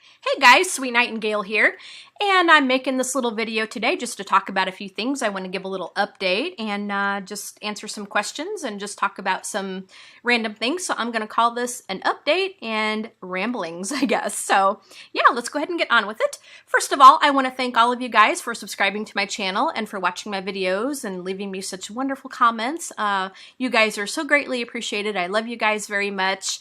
Hey guys, Sweet Nightingale here, and I'm making this little video today just to talk about a few things. I want to give a little update and just answer some questions and just talk about some random things. So I'm going to call this an update and ramblings, I guess. So yeah, let's go ahead and get on with it. First of all, I want to thank all of you guys for subscribing to my channel and for watching my videos and leaving me such wonderful comments. You guys are so greatly appreciated. I love you guys very much.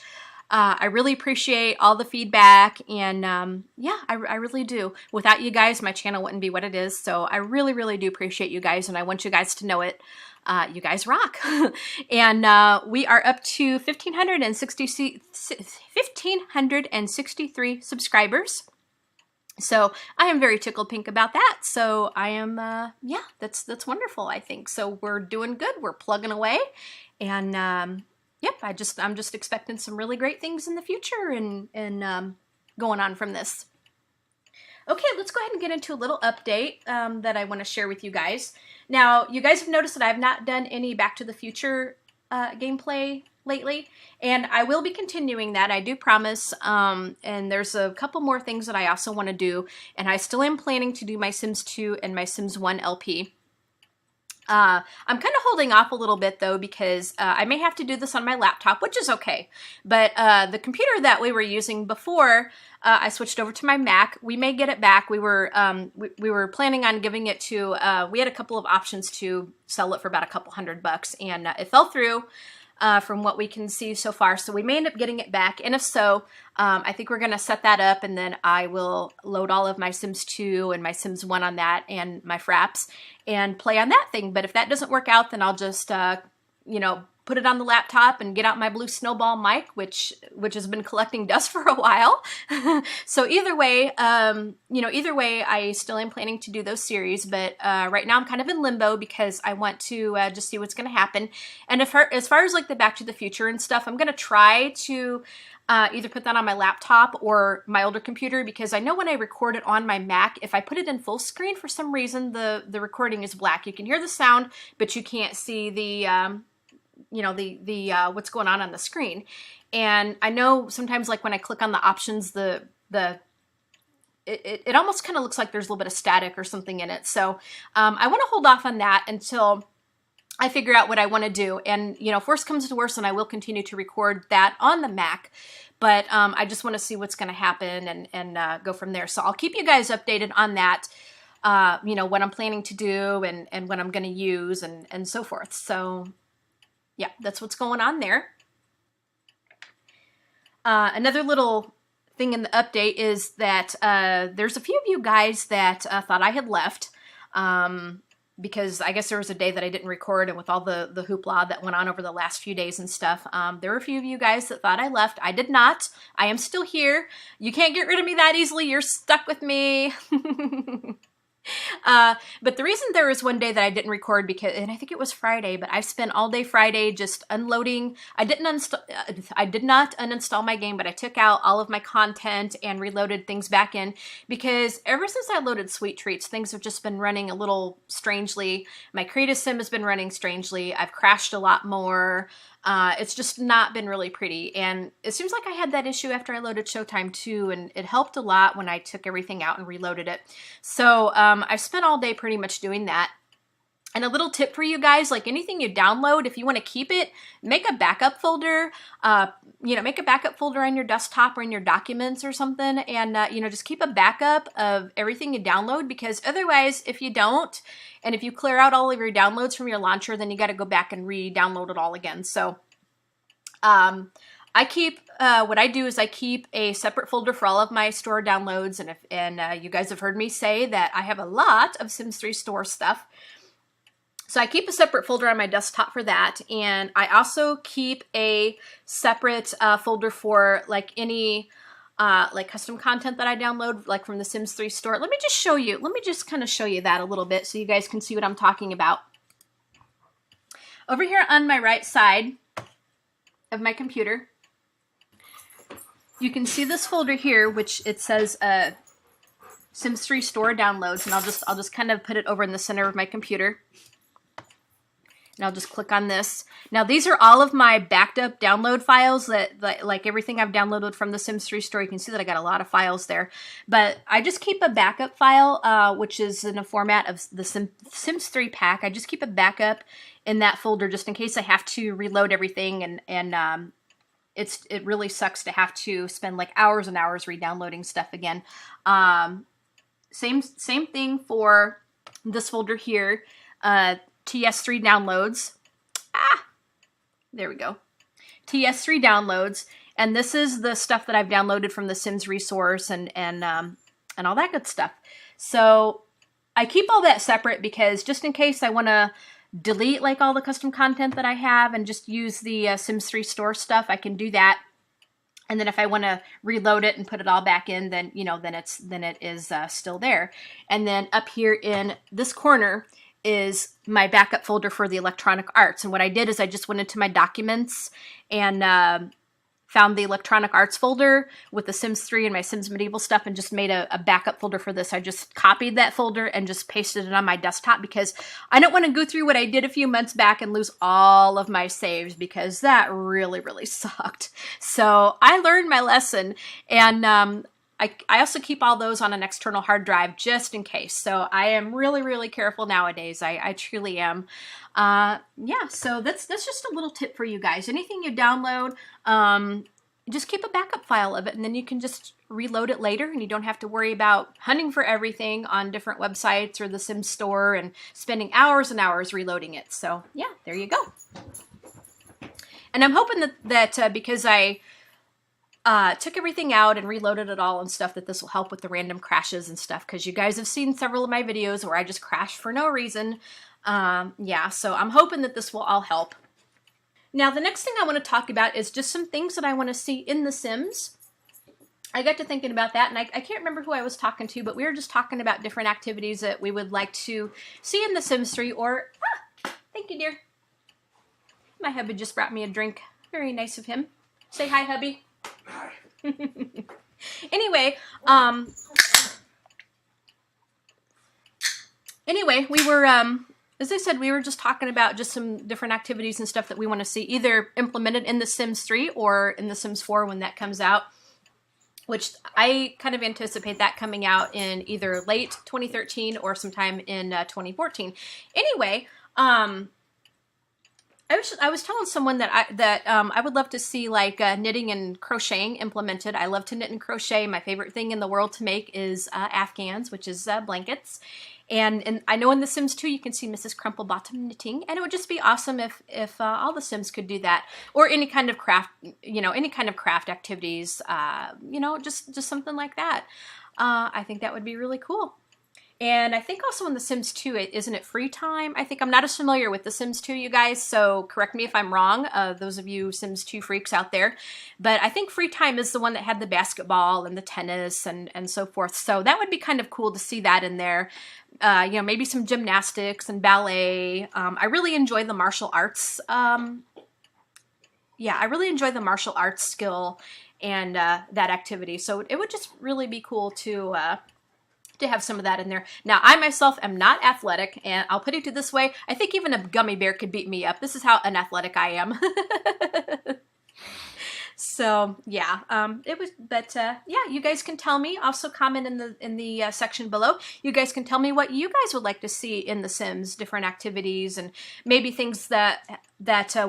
I really appreciate all the feedback, and yeah, I really do. Without you guys, my channel wouldn't be what it is, so I really do appreciate you guys, and I want you guys to know it. You guys rock. And we are up to 1,563 subscribers. So I am very tickled pink about that. So I am, yeah, that's wonderful, I think. So we're doing good. We're plugging away, and yep, I'm just expecting some really great things in the future and going on from this. Okay, let's go ahead and get into a little update that I want to share with you guys. Now, you guys have noticed that I've not done any Back to the Future gameplay lately, and I will be continuing that, I do promise. And there's a couple more things that I also want to do, and I still am planning to do my Sims 2 and my Sims 1 LP. I'm kind of holding off a little bit though, because I may have to do this on my laptop, which is okay. But the computer that we were using before I switched over to my Mac, we may get it back. We were planning on giving it to, we had a couple of options to sell it for about a couple $100, and it fell through. From what we can see so far. So we may end up getting it back. And if so, I think we're going to set that up, and then I will load all of my Sims 2 and my Sims 1 on that and my Fraps and play on that thing. But if that doesn't work out, then I'll just, you know, put it on the laptop and get out my blue snowball mic, which has been collecting dust for a while. So either way, you know, either way, I still am planning to do those series, but right now I'm kind of in limbo because I want to just see what's going to happen. And as far as like the Back to the Future and stuff, I'm going to try to either put that on my laptop or my older computer, because I know when I record it on my Mac, if I put it in full screen, for some reason, the recording is black. You can hear the sound, but you can't see the, you know, the what's going on the screen. And I know sometimes, like when I click on the options, it almost kind of looks like there's a little bit of static or something in it. So I want to hold off on that until I figure out what I want to do. And, you know, if worse comes to worse, and I will continue to record that on the Mac. But I just want to see what's going to happen and go from there. So I'll keep you guys updated on that, you know, what I'm planning to do and what I'm going to use and so forth. So yeah, that's what's going on there. Another little thing in the update is that there's a few of you guys that thought I had left because I guess there was a day that I didn't record, and with all the hoopla that went on over the last few days and stuff, there were a few of you guys that thought I left. I did not. I am still here. You can't get rid of me that easily. You're stuck with me. But the reason there was one day that I didn't record, and I think it was Friday, but I've spent all day Friday just unloading. I did not uninstall my game, but I took out all of my content and reloaded things back in, because ever since I loaded Sweet Treats, things have just been running a little strangely. My Creative Sim has been running strangely. I've crashed a lot more. It's just not been really pretty, and it seems like I had that issue after I loaded Showtime too, and it helped a lot when I took everything out and reloaded it. So I've spent all day pretty much doing that. And a little tip for you guys, like anything you download, if you want to keep it, make a backup folder, you know, make a backup folder on your desktop or in your documents or something, and, you know, just keep a backup of everything you download, because otherwise, if you don't, and if you clear out all of your downloads from your launcher, then you got to go back and re-download it all again. So, I keep, what I do is I keep a separate folder for all of my store downloads, and you guys have heard me say that I have a lot of Sims 3 store stuff. So I keep a separate folder on my desktop for that, and I also keep a separate folder for like any like custom content that I download, like from the Sims 3 store. Let me just show you. Let me just kind of show you that a little bit so you guys can see what I'm talking about. Over here on my right side of my computer, you can see this folder here, which it says Sims 3 store downloads, and I'll just kind of put it over in the center of my computer. And I'll just click on this. Now, these are all of my backed up download files that like everything I've downloaded from the Sims 3 store. You can see that I got a lot of files there. But I just keep a backup file, which is in a format of the Sims 3 pack. I just keep a backup in that folder just in case I have to reload everything. And it really sucks to have to spend like hours and hours re-downloading stuff again. Same thing for this folder here. TS3 downloads. There we go. TS3 downloads. And this is the stuff that I've downloaded from the Sims resource and all that good stuff. So I keep all that separate because just in case I want to delete like all the custom content that I have and just use the Sims 3 store stuff, I can do that. And then if I want to reload it and put it all back in, then, you know, then it is still there. And then up here in this corner is my backup folder for the electronic arts. And what I did is I just went into my documents and found the electronic arts folder with the Sims 3 and my Sims Medieval stuff and just made a backup folder for this. I just copied that folder and just pasted it on my desktop because I don't want to go through what I did a few months back and lose all of my saves because that really, really sucked. So I learned my lesson, and I also keep all those on an external hard drive just in case. So I am really, really careful nowadays. I truly am. Yeah, so that's just a little tip for you guys. Anything you download, just keep a backup file of it, and then you can just reload it later, and you don't have to worry about hunting for everything on different websites or the Sims store and spending hours and hours reloading it. So yeah, there you go. And I'm hoping that because I took everything out and reloaded it all and stuff, that this will help with the random crashes and stuff, because you guys have seen several of my videos where I just crash for no reason. Yeah, so I'm hoping that this will all help. Now, the next thing I want to talk about is just some things that I want to see in The Sims. I got to thinking about that, and I can't remember who I was talking to, but we were just talking about different activities that we would like to see in The Sims 3, or... thank you, dear. My hubby just brought me a drink. Very nice of him. Say hi, hubby. Anyway, we were, as I said, we were just talking about just some different activities and stuff that we want to see either implemented in The Sims 3 or in The Sims 4 when that comes out, which I kind of anticipate that coming out in either late 2013 or sometime in 2014. Anyway, I was telling someone that I would love to see like knitting and crocheting implemented. I love to knit and crochet. My favorite thing in the world to make is Afghans, which is blankets. And I know in The Sims 2 you can see Mrs. Crumplebottom knitting, and it would just be awesome if all the Sims could do that, or any kind of craft, any kind of craft activities, just something like that. I think that would be really cool. And I think also in The Sims 2, isn't it free time? I think I'm not as familiar with The Sims 2, you guys, so correct me if I'm wrong, those of you Sims 2 freaks out there. But I think free time is the one that had the basketball and the tennis and so forth. So that would be kind of cool to see that in there. Maybe some gymnastics and ballet. I really enjoy the martial arts. I really enjoy the martial arts skill and that activity. So it would just really be cool to have some of that in there. Now, I myself am not athletic, and I'll put it this way, I think even a gummy bear could beat me up. This is how unathletic I am. So, yeah, you guys can tell me, also comment in the section below. You guys can tell me what you guys would like to see in The Sims, different activities, and maybe things that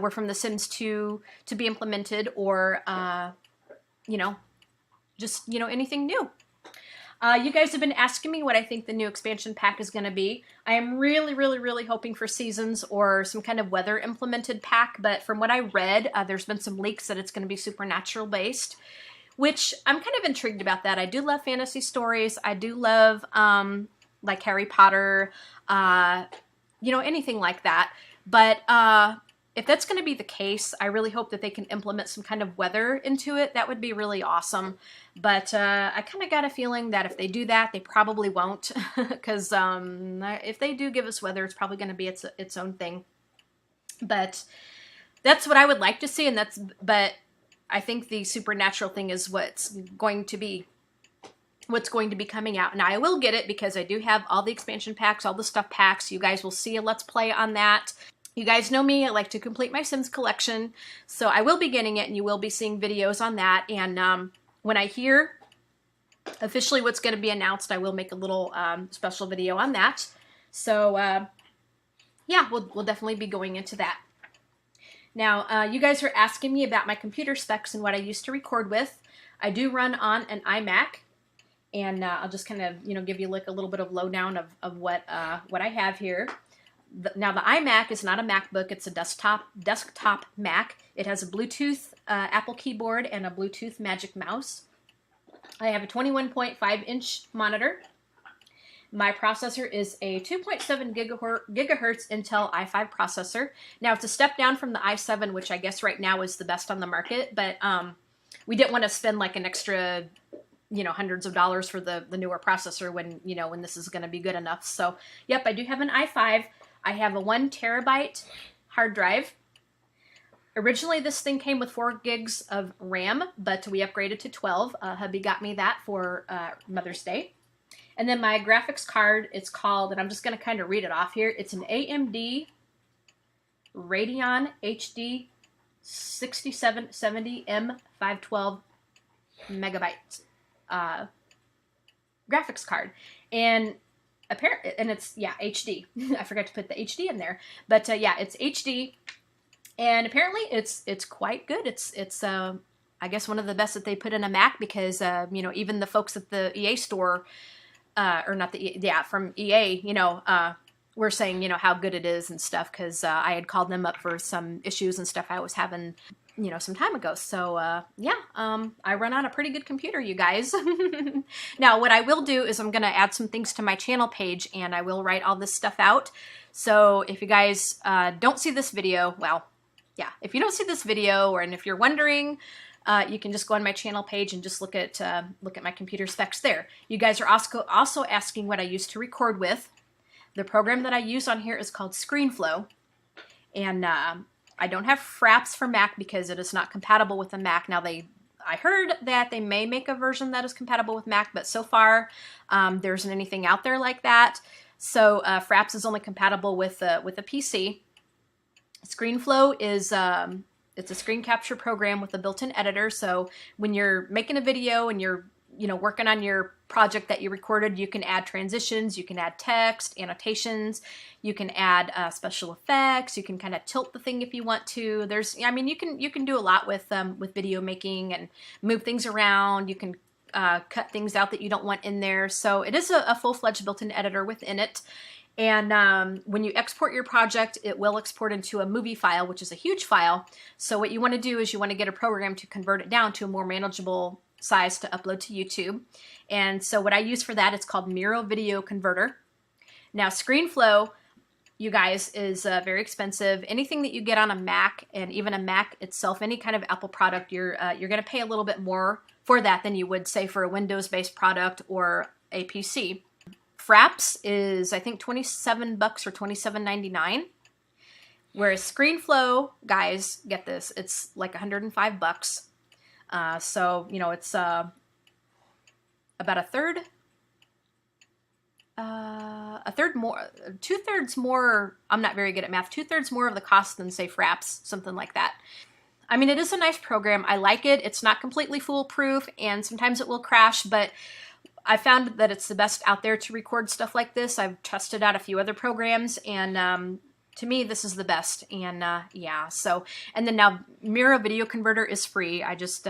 were from The Sims 2 to be implemented, or, anything new. You guys have been asking me what I think the new expansion pack is going to be. I am really, really, really hoping for seasons or some kind of weather implemented pack, but from what I read, there's been some leaks that it's going to be supernatural based, which I'm kind of intrigued about that. I do love fantasy stories. I do love, like Harry Potter, anything like that. But if that's going to be the case, I really hope that they can implement some kind of weather into it. That would be really awesome. But I kind of got a feeling that if they do that, they probably won't. Because if they do give us weather, it's probably going to be its own thing. But that's what I would like to see. But I think the supernatural thing is what's going to be coming out. Now, I will get it because I do have all the expansion packs, all the stuff packs. You guys will see a Let's Play on that. You guys know me, I like to complete my Sims collection, so I will be getting it and you will be seeing videos on that. And when I hear officially what's going to be announced, I will make a little special video on that. So yeah, we'll definitely be going into that. Now, you guys are asking me about my computer specs and what I used to record with. I do run on an iMac, and I'll just kind of, give you like a little bit of lowdown of what I have here. Now, the iMac is not a MacBook, it's a desktop Mac. It has a Bluetooth Apple keyboard and a Bluetooth Magic Mouse. I have a 21.5-inch monitor. My processor is a 2.7 gigahertz Intel i5 processor. Now, it's a step down from the i7, which I guess right now is the best on the market, but we didn't want to spend like an extra, hundreds of dollars for the newer processor when, when this is going to be good enough. So, yep, I do have an i5. I have a 1 terabyte hard drive. Originally, this thing came with 4 gigs of RAM, but we upgraded to 12. Hubby got me that for Mother's Day. And then my graphics card, it's called, and I'm just going to kind of read it off here. It's an AMD Radeon HD 6770M 512 megabytes graphics card. And it's, yeah, HD. I forgot to put the HD in there. But yeah, it's HD. And apparently it's quite good. It's I guess one of the best that they put in a Mac because, even the folks at the EA store, or not the, from EA, were saying, how good it is and stuff, because I had called them up for some issues and stuff I was having, some time ago. So, yeah, I run on a pretty good computer, you guys. Now, what I will do is I'm going to add some things to my channel page, and I will write all this stuff out. So if you guys don't see this video, well, yeah, if you don't see this video, and if you're wondering, you can just go on my channel page and just look at my computer specs there. You guys are also asking what I used to record with. The program that I use on here is called ScreenFlow, and I don't have Fraps for Mac because it is not compatible with the Mac. Now I heard that they may make a version that is compatible with Mac, but so far there isn't anything out there like that. So Fraps is only compatible with a PC. ScreenFlow is it's a screen capture program with a built-in editor. So when you're making a video and you're working on your project that you recorded, you can add transitions, you can add text, annotations, you can add special effects, you can kind of tilt the thing if you want to. You can do a lot with video making and move things around. You can cut things out that you don't want in there. So it is a full-fledged built-in editor within it. And when you export your project, it will export into a movie file, which is a huge file. So what you want to do is you want to get a program to convert it down to a more manageable size to upload to YouTube. And so what I use for that, it's called Miro Video Converter. Now, ScreenFlow, you guys, is very expensive. Anything that you get on a Mac, and even a Mac itself, any kind of Apple product, you're going to pay a little bit more for that than you would, say, for a Windows-based product or a PC. Fraps is, I think, $27 or $27.99. Whereas ScreenFlow, guys, get this, it's like $105. So, it's about a third more, 2/3 more, I'm not very good at math, 2/3 more of the cost than, say, Fraps, something like that. I mean, it is a nice program. I like it. It's not completely foolproof, and sometimes it will crash, but I found that it's the best out there to record stuff like this. I've tested out a few other programs, and to me, this is the best. And yeah, so, and then now Miro Video Converter is free. I just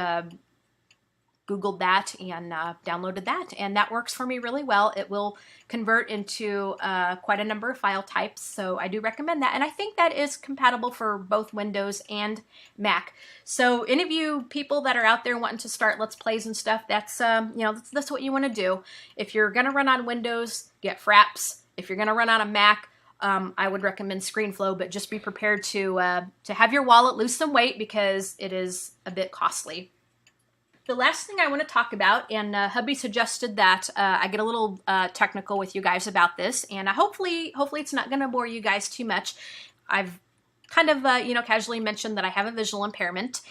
Googled that and downloaded that, and that works for me really well. It will convert into quite a number of file types, so I do recommend that. And I think that is compatible for both Windows and Mac. So any of you people that are out there wanting to start Let's Plays and stuff, that's that's what you want to do. If you're going to run on Windows, get Fraps. If you're going to run on a Mac, I would recommend ScreenFlow, but just be prepared to have your wallet lose some weight because it is a bit costly. The last thing I want to talk about, and hubby suggested that I get a little technical with you guys about this, and hopefully it's not going to bore you guys too much. I've kind of casually mentioned that I have a visual impairment,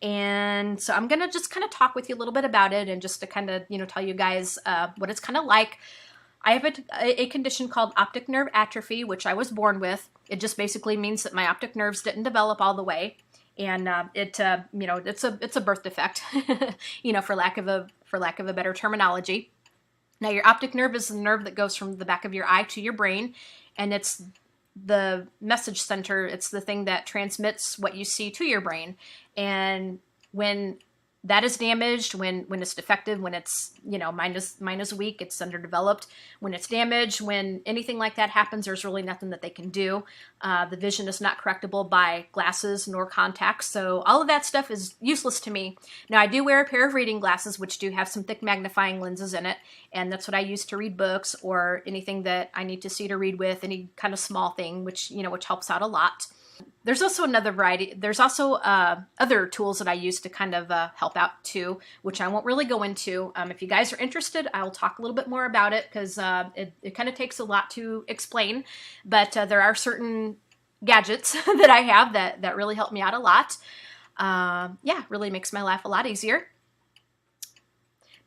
and so I'm going to just kind of talk with you a little bit about it, and just to kind of tell you guys what it's kind of like. I have a condition called optic nerve atrophy, which I was born with. It just basically means that my optic nerves didn't develop all the way. And it's a birth defect, for lack of a better terminology. Now, your optic nerve is the nerve that goes from the back of your eye to your brain, and it's the message center. It's the thing that transmits what you see to your brain. And when that is damaged, when it's defective, when it's, mine is weak, it's underdeveloped, when it's damaged, when anything like that happens, there's really nothing that they can do. The vision is not correctable by glasses nor contacts, so all of that stuff is useless to me. Now, I do wear a pair of reading glasses, which do have some thick magnifying lenses in it, and that's what I use to read books or anything that I need to see to read with, any kind of small thing, which helps out a lot. There's also another variety. There's also other tools that I use to kind of help out too, which I won't really go into. If you guys are interested, I will talk a little bit more about it because it kind of takes a lot to explain. But there are certain gadgets that I have that really help me out a lot. Really makes my life a lot easier.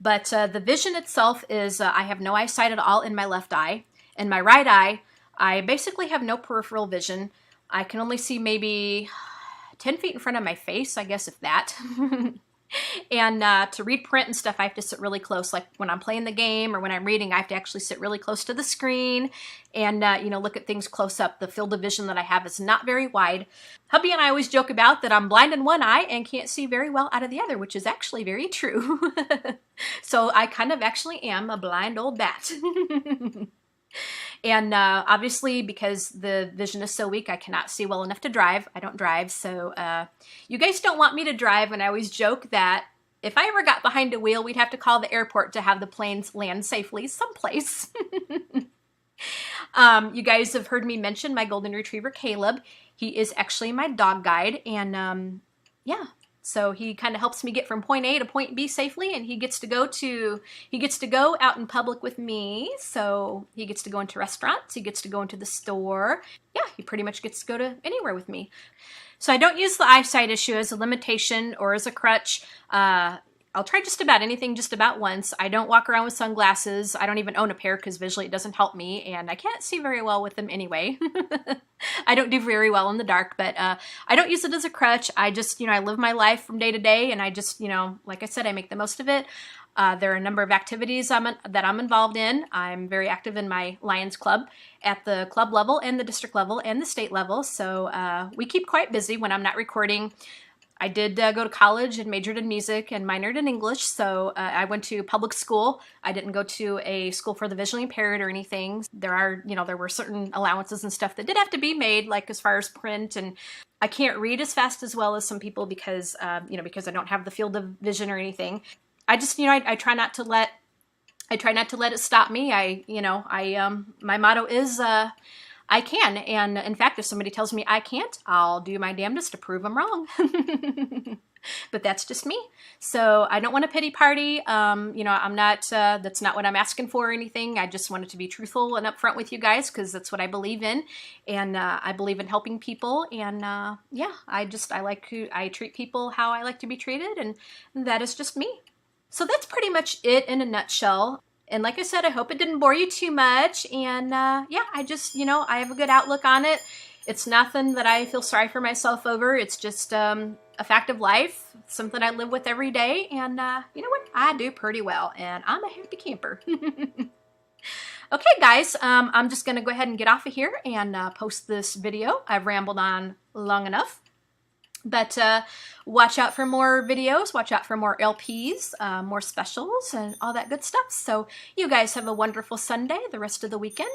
But the vision itself is I have no eyesight at all in my left eye. In my right eye, I basically have no peripheral vision. I can only see maybe 10 feet in front of my face, I guess, if that. And to read print and stuff, I have to sit really close. Like when I'm playing the game or when I'm reading, I have to actually sit really close to the screen and, look at things close up. The field of vision that I have is not very wide. Hubby and I always joke about that I'm blind in one eye and can't see very well out of the other, which is actually very true. So I kind of actually am a blind old bat. And obviously, because the vision is so weak, I cannot see well enough to drive. I don't drive, so you guys don't want me to drive, and I always joke that if I ever got behind a wheel, we'd have to call the airport to have the planes land safely someplace. You guys have heard me mention my golden retriever, Caleb. He is actually my dog guide, and so he kind of helps me get from point A to point B safely, and he gets to go out in public with me. So he gets to go into restaurants, he gets to go into the store. Yeah, he pretty much gets to go to anywhere with me. So I don't use the eyesight issue as a limitation or as a crutch. I'll try just about anything just about once. I don't walk around with sunglasses. I don't even own a pair because visually it doesn't help me, and I can't see very well with them anyway. I don't do very well in the dark, but I don't use it as a crutch. I just, I live my life from day to day, and I just, like I said, I make the most of it. There are a number of activities that I'm involved in. I'm very active in my Lions Club at the club level and the district level and the state level, so we keep quite busy when I'm not recording. I did go to college and majored in music and minored in English, so I went to public school. I didn't go to a school for the visually impaired or anything. There were certain allowances and stuff that did have to be made, like as far as print, and I can't read as fast as well as some people because I don't have the field of vision or anything. I just, I try not to let it stop me. My motto is, I can, and in fact, if somebody tells me I can't, I'll do my damnedest to prove them wrong. But that's just me. So I don't want a pity party. I'm not, that's not what I'm asking for or anything. I just wanted to be truthful and upfront with you guys because that's what I believe in. And I believe in helping people. And I treat people how I like to be treated. And that is just me. So that's pretty much it in a nutshell. And like I said, I hope it didn't bore you too much. And I just, I have a good outlook on it. It's nothing that I feel sorry for myself over. It's just a fact of life, something I live with every day. And you know what? I do pretty well. And I'm a happy camper. Okay, guys, I'm just going to go ahead and get off of here and post this video. I've rambled on long enough. But watch out for more videos, watch out for more LPs, more specials, and all that good stuff. So you guys have a wonderful Sunday, the rest of the weekend.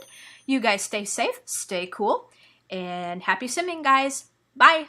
You guys stay safe, stay cool, and happy simming, guys. Bye.